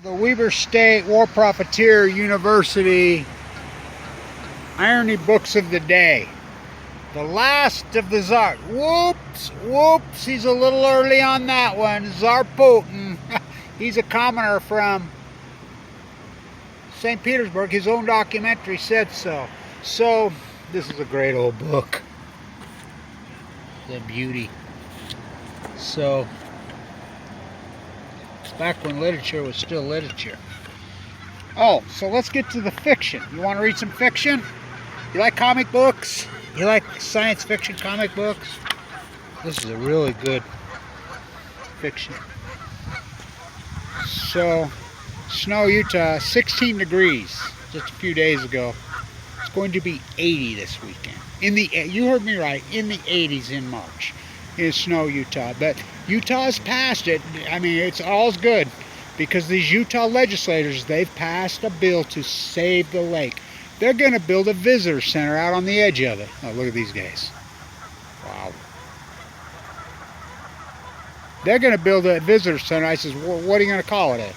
The Weber State War Profiteer University Irony Books of the Day. The last of the Tsar. Whoops, he's a little early on that one. Tsar Putin. He's a commoner from St. Petersburg. His own documentary said so. So, this is a great old book. The beauty. So, it's back when literature was still literature. Oh, so let's get to the fiction. You want to read some fiction? You like comic books? You like science fiction comic books? This is a really good fiction. So, snow, Utah, 16 degrees just a few days ago. It's going to be 80 this weekend. You heard me right, in the 80s in March in snow, Utah. But Utah's passed it. I mean, it's all's good because these Utah legislators, they've passed a bill to save the lake. They're going to build a visitor center out on the edge of it. Oh, look at these guys. Wow. They're going to build a visitor center. I says, what are you going to call it?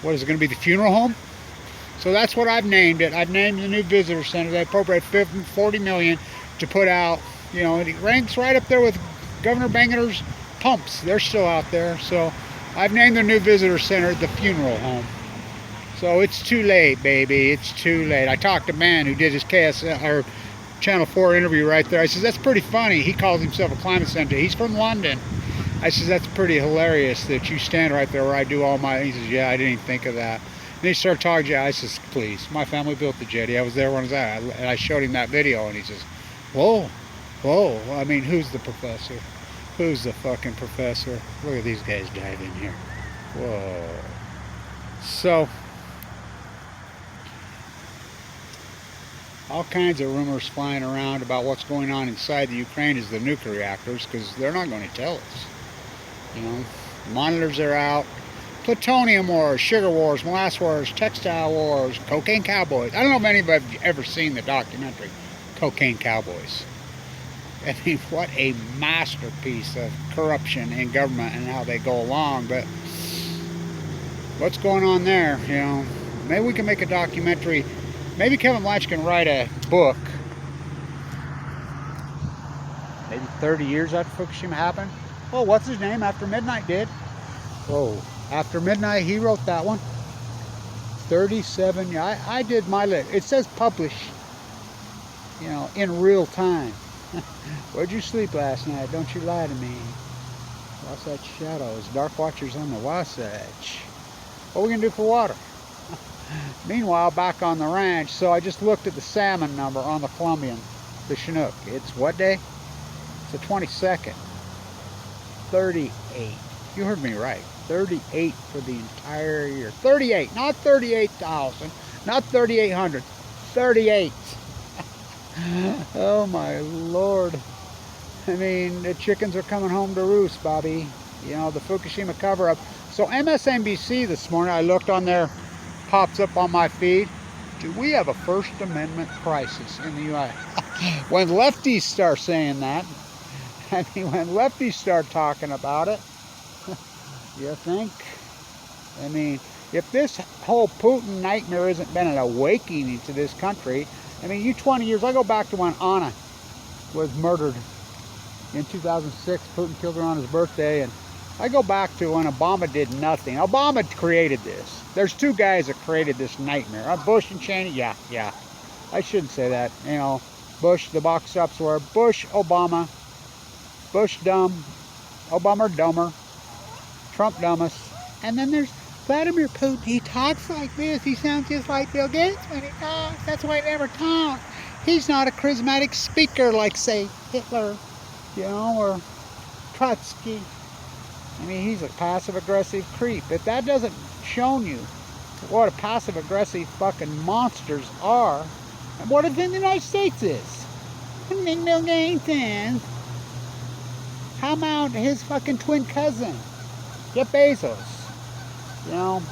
What is it going to be, the funeral home? So that's what I've named it. I've named the new visitor center. They appropriate $40 million to put out. You know, it ranks right up there with Governor Bangerter's pumps. They're still out there. So I've named the new visitor center the funeral home. So it's too late, baby. It's too late. I talked to a man who did his or Channel 4 interview right there. I says, that's pretty funny. He calls himself a climate scientist. He's from London. I says, that's pretty hilarious that you stand right there where I do all my... He says, yeah, I didn't even think of that. And he started talking to you. I says, please, my family built the jetty. I was there when I was at it. And I showed him that video, and he says, whoa. I mean, who's the professor? Who's the fucking professor? Look at these guys dive in here. Whoa. So, all kinds of rumors flying around about what's going on inside the Ukraine is the nuclear reactors, because they're not going to tell us. You know, monitors are out. Plutonium wars, sugar wars, molasses wars, textile wars, cocaine cowboys. I don't know if anybody have ever seen the documentary Cocaine Cowboys. I mean, what a masterpiece of corruption in government and how they go along. But what's going on there? You know, maybe we can make a documentary. Maybe Kevin BLANCH can write a book. Maybe 30 years after Fukushima happened. Oh, what's his name? After Midnight did. Oh, After Midnight, he wrote that one. 37. I did my list. It says publish. You know, in real time. Where'd you sleep last night? Don't you lie to me. Wasatch Shadows. Dark Watchers on the Wasatch. What are we going to do for water? Meanwhile, back on the ranch, so I just looked at the salmon number on the Columbian, the Chinook. It's what day? It's the 22nd. 38. You heard me right. 38 for the entire year. 38, not 38,000, not 3,800. 38. Oh my Lord. I mean, the chickens are coming home to roost, Bobby. You know, the Fukushima cover-up. So MSNBC this morning, I looked on there, pops up on my feed. Do we have a First Amendment crisis in the U.S.? When lefties start saying that, I mean, when lefties start talking about it, you think? I mean, if this whole Putin nightmare hasn't been an awakening to this country, I mean, 20 years, I go back to when Anna was murdered in 2006. Putin killed her on his birthday, and I go back to when Obama did nothing. Obama created this. There's two guys that created this nightmare. Bush and Cheney, yeah. I shouldn't say that. You know, Bush, the box ups were Bush, Obama, Bush dumb, Obama dumber, Trump dumbest. And then there's Vladimir Putin. He talks like this. He sounds just like Bill Gates when he talks. That's why he never talks. He's not a charismatic speaker like, say, Hitler, you know, or Trotsky. I mean, he's a passive-aggressive creep. If that doesn't show you what a passive-aggressive fucking monsters are, and what if in the United States is? Bill Gates is. How about his fucking twin cousin, Jeff Bezos? You know,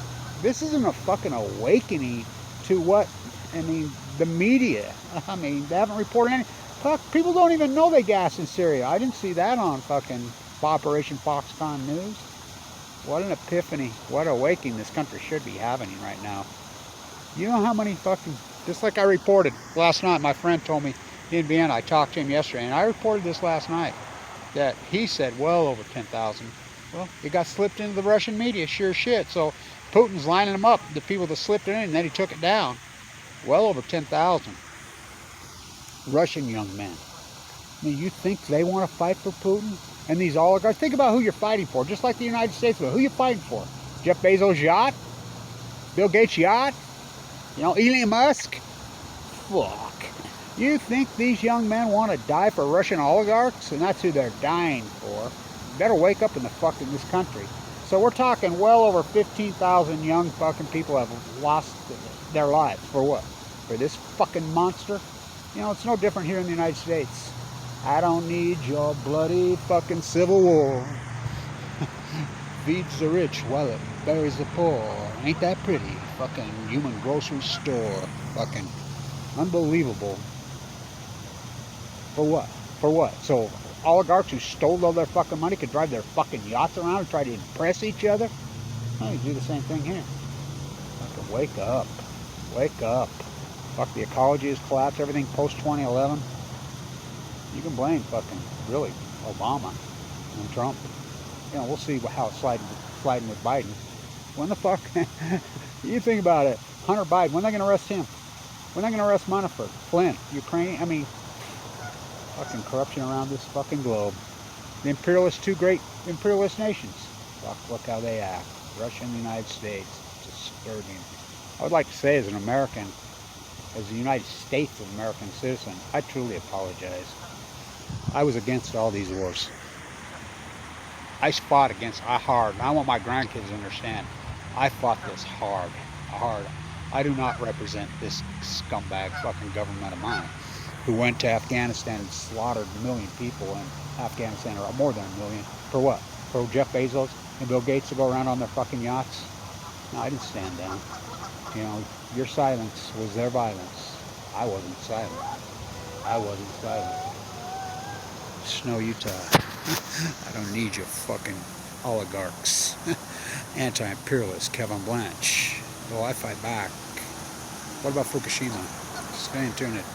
this isn't a fucking awakening to what, I mean, the media. I mean, they haven't reported any. Fuck, people don't even know they gassed in Syria. I didn't see that on fucking Operation Foxconn News. What an epiphany. What awakening this country should be having right now. You know how many fucking, just like I reported last night, my friend told me in Vienna, I talked to him yesterday, and I reported this last night, that he said well over 10,000. Well, it got slipped into the Russian media, sure shit. So Putin's lining them up, the people that slipped it in, and then he took it down. Well over 10,000 Russian young men. I mean, you think they want to fight for Putin? And these oligarchs, think about who you're fighting for, just like the United States. Who you fighting for? Jeff Bezos' yacht? Bill Gates' yacht? You know, Elon Musk? Fuck. You think these young men want to die for Russian oligarchs? And that's who they're dying for. Better wake up in this country. So we're talking well over 15,000 young fucking people have lost their lives. For what? For this fucking monster? You know, it's no different here in the United States. I don't need your bloody fucking civil war. Feeds the rich while it buries the poor. Ain't that pretty? Fucking human grocery store. Fucking unbelievable. For what? For what? So oligarchs who stole all their fucking money could drive their fucking yachts around and try to impress each other? Well, you do the same thing here. Fucking wake up. Wake up. Fuck, the ecology has collapsed. Everything post 2011. You can blame fucking, really, Obama and Trump. You know, we'll see how it's sliding with Biden. When the fuck, you think about it, Hunter Biden, when are they going to arrest him? When are they going to arrest Manafort, Flynn, Ukraine? I mean, fucking corruption around this fucking globe. The imperialists, two great imperialist nations. Fuck, look how they act. Russia and the United States. It's disturbing. I would like to say, as an American, as a United States of American citizen, I truly apologize. I was against all these wars. I fought against hard. I want my grandkids to understand. I fought this hard. I do not represent this scumbag fucking government of mine who went to Afghanistan and slaughtered a million people in Afghanistan, or more than a million. For what? For Jeff Bezos and Bill Gates to go around on their fucking yachts? No, I didn't stand down. You know, your silence was their violence. I wasn't silent. I wasn't silent. sNOw, Utah. I don't need your fucking oligarchs. Anti-imperialist Kevin BLANCH. Well, I fight back. What about Fukushima? Stay in tune.